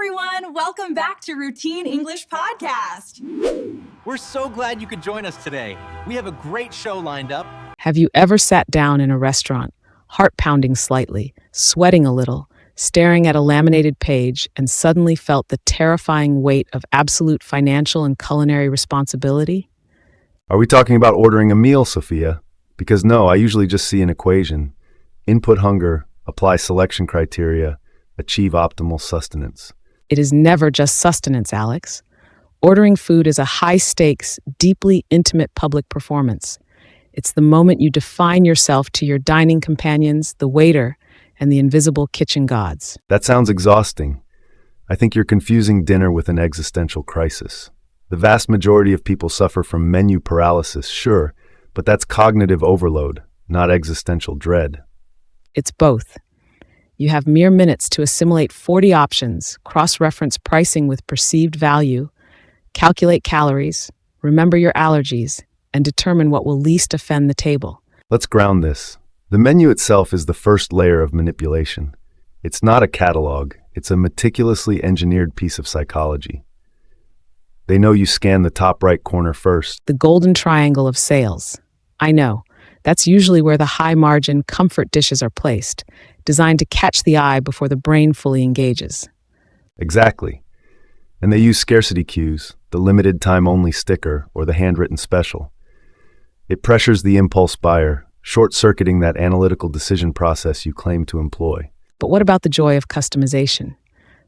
everyone. Welcome back to Routine English Podcast. We're so glad you could join us today. We have a great show lined up. Have you ever sat down in a restaurant, heart pounding slightly, sweating a little, staring at a laminated page, and suddenly felt the terrifying weight of absolute financial and culinary responsibility? Are we talking about ordering a meal, Sophia? Because no, I usually just see an equation. Input hunger, apply selection criteria, achieve optimal sustenance. It is never just sustenance, Alex. Ordering food is a high-stakes, deeply intimate public performance. It's the moment you define yourself to your dining companions, the waiter, and the invisible kitchen gods. That sounds exhausting. I think you're confusing dinner with an existential crisis. The vast majority of people suffer from menu paralysis, sure, but that's cognitive overload, not existential dread. It's both. You have mere minutes to assimilate 40 options, cross-reference pricing with perceived value, calculate calories, remember your allergies, and determine what will least offend the table. Let's ground this. The menu itself is the first layer of manipulation. It's not a catalog, it's a meticulously engineered piece of psychology. They know you scan the top right corner first. The golden triangle of sales. I know. That's usually where the high-margin comfort dishes are placed, designed to catch the eye before the brain fully engages. Exactly. And they use scarcity cues, the limited time-only sticker or the handwritten special. It pressures the impulse buyer, short-circuiting that analytical decision process you claim to employ. But what about the joy of customization?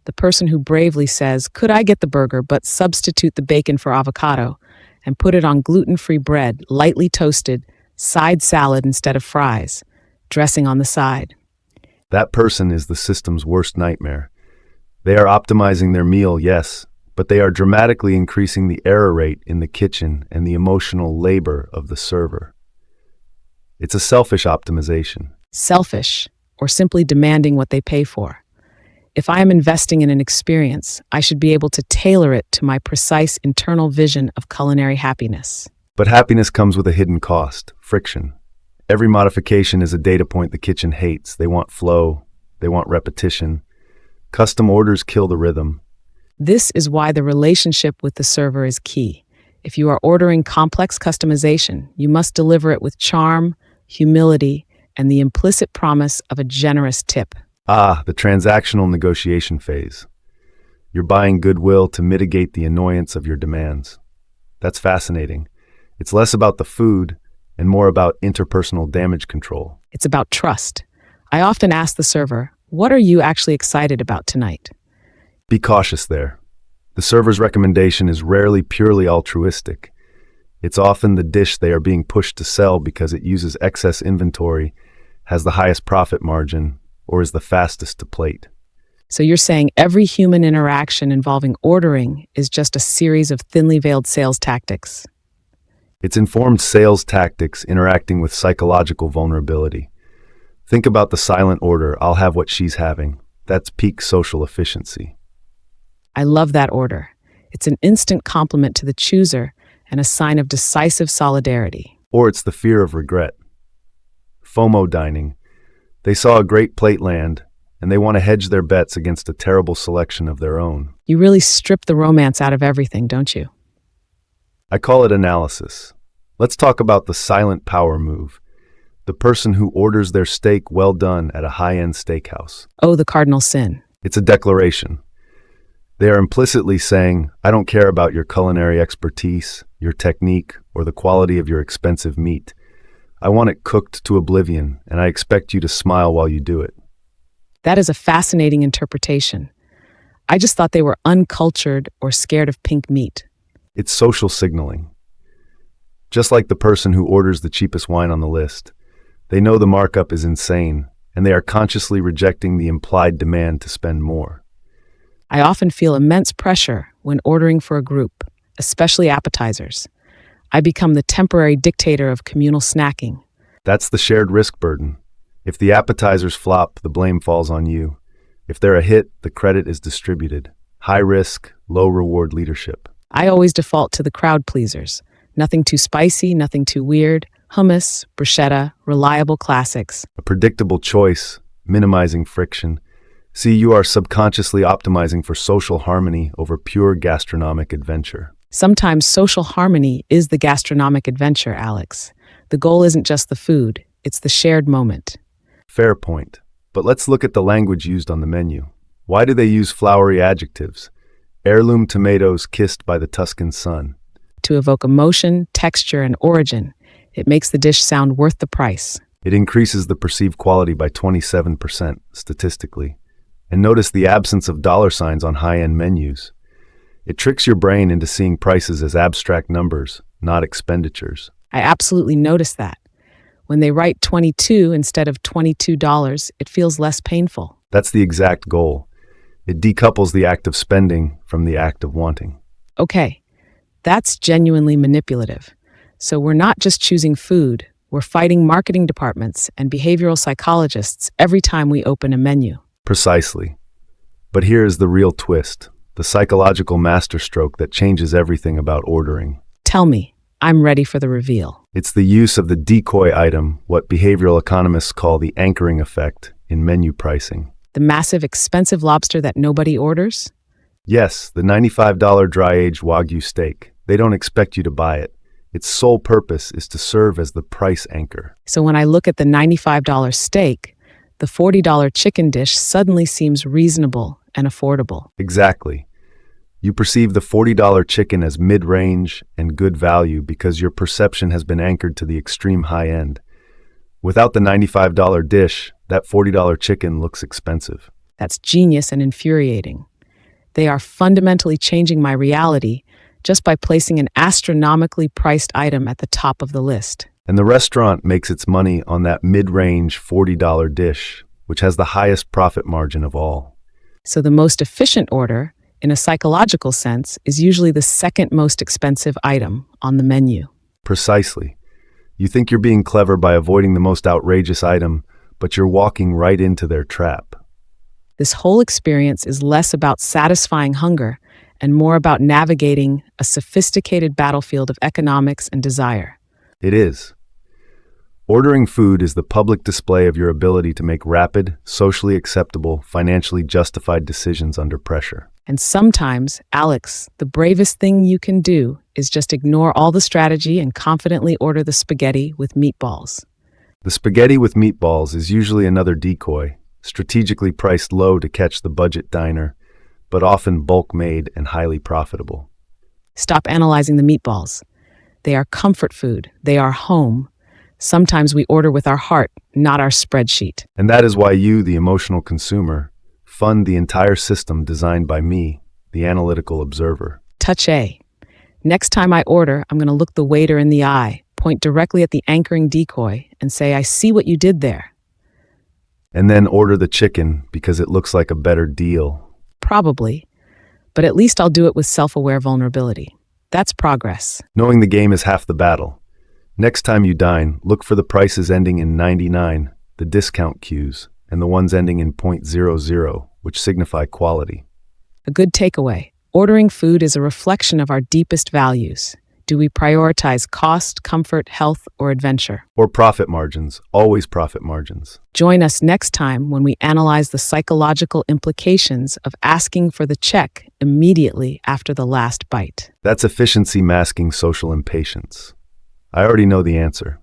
The person who bravely says, "Could I get the burger but substitute the bacon for avocado and put it on gluten-free bread, lightly toasted, side salad instead of fries, dressing on the side?" That person is the system's worst nightmare. They are optimizing their meal, yes, but they are dramatically increasing the error rate in the kitchen and the emotional labor of the server. It's a selfish optimization. Selfish, or simply demanding what they pay for. If I am investing in an experience, I should be able to tailor it to my precise internal vision of culinary happiness. But happiness comes with a hidden cost, friction. Every modification is a data point the kitchen hates. They want flow, they want repetition. Custom orders kill the rhythm. This is why the relationship with the server is key. If you are ordering complex customization, you must deliver it with charm, humility, and the implicit promise of a generous tip. The transactional negotiation phase. You're buying goodwill to mitigate the annoyance of your demands. That's fascinating. It's less about the food and more about interpersonal damage control. It's about trust. I often ask the server, "What are you actually excited about tonight?" Be cautious there. The server's recommendation is rarely purely altruistic. It's often the dish they are being pushed to sell because it uses excess inventory, has the highest profit margin, or is the fastest to plate. So you're saying every human interaction involving ordering is just a series of thinly veiled sales tactics? It's informed sales tactics interacting with psychological vulnerability. Think about the silent order, "I'll have what she's having." That's peak social efficiency. I love that order. It's an instant compliment to the chooser and a sign of decisive solidarity. Or it's the fear of regret. FOMO dining. They saw a great plate land, and they want to hedge their bets against a terrible selection of their own. You really strip the romance out of everything, don't you? I call it analysis. Let's talk about the silent power move. The person who orders their steak well done at a high-end steakhouse. Oh, the cardinal sin. It's a declaration. They are implicitly saying, "I don't care about your culinary expertise, your technique, or the quality of your expensive meat. I want it cooked to oblivion, and I expect you to smile while you do it." That is a fascinating interpretation. I just thought they were uncultured or scared of pink meat. It's social signaling. Just like the person who orders the cheapest wine on the list, they know the markup is insane, and they are consciously rejecting the implied demand to spend more. I often feel immense pressure when ordering for a group, especially appetizers. I become the temporary dictator of communal snacking. That's the shared risk burden. If the appetizers flop, the blame falls on you. If they're a hit, the credit is distributed. High risk, low reward leadership. I always default to the crowd pleasers. Nothing too spicy, nothing too weird. Hummus, bruschetta, reliable classics. A predictable choice, minimizing friction. See, you are subconsciously optimizing for social harmony over pure gastronomic adventure. Sometimes social harmony is the gastronomic adventure, Alex. The goal isn't just the food, it's the shared moment. Fair point. But let's look at the language used on the menu. Why do they use flowery adjectives? Heirloom tomatoes kissed by the Tuscan sun. To evoke emotion, texture, and origin, it makes the dish sound worth the price. It increases the perceived quality by 27% statistically. And notice the absence of dollar signs on high-end menus. It tricks your brain into seeing prices as abstract numbers, not expenditures. I absolutely noticed that. When they write 22 instead of $22, it feels less painful. That's the exact goal. It decouples the act of spending from the act of wanting. Okay, that's genuinely manipulative. So we're not just choosing food, we're fighting marketing departments and behavioral psychologists every time we open a menu. Precisely. But here is the real twist, the psychological masterstroke that changes everything about ordering. Tell me, I'm ready for the reveal. It's the use of the decoy item, what behavioral economists call the anchoring effect, in menu pricing. The massive, expensive lobster that nobody orders? Yes, the $95 dry-aged Wagyu steak. They don't expect you to buy it. Its sole purpose is to serve as the price anchor. So when I look at the $95 steak, the $40 chicken dish suddenly seems reasonable and affordable. Exactly. You perceive the $40 chicken as mid-range and good value because your perception has been anchored to the extreme high end. Without the $95 dish, that $40 chicken looks expensive. That's genius and infuriating. They are fundamentally changing my reality just by placing an astronomically priced item at the top of the list. And the restaurant makes its money on that mid-range $40 dish, which has the highest profit margin of all. So the most efficient order, in a psychological sense, is usually the second most expensive item on the menu. Precisely. You think you're being clever by avoiding the most outrageous item, but you're walking right into their trap. This whole experience is less about satisfying hunger and more about navigating a sophisticated battlefield of economics and desire. It is. Ordering food is the public display of your ability to make rapid, socially acceptable, financially justified decisions under pressure. And sometimes, Alex, the bravest thing you can do is just ignore all the strategy and confidently order the spaghetti with meatballs. The spaghetti with meatballs is usually another decoy, strategically priced low to catch the budget diner, but often bulk made and highly profitable. Stop analyzing the meatballs. They are comfort food. They are home. Sometimes we order with our heart, not our spreadsheet. And that is why you, the emotional consumer, fund the entire system designed by me, the analytical observer. Touch A. Next time I order, I'm going to look the waiter in the eye, point directly at the anchoring decoy, and say, I see what you did there. And then order the chicken because it looks like a better deal. Probably. But at least I'll do it with self-aware vulnerability. That's progress. Knowing the game is half the battle. Next time you dine, look for the prices ending in 99, the discount cues, and the ones ending in .00, which signify quality. A good takeaway. Ordering food is a reflection of our deepest values. Do we prioritize cost, comfort, health, or adventure? Or profit margins, always profit margins. Join us next time when we analyze the psychological implications of asking for the check immediately after the last bite. That's efficiency masking social impatience. I already know the answer.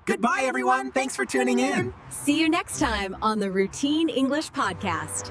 Goodbye, everyone. Thanks for tuning in. See you next time on the Routine English Podcast.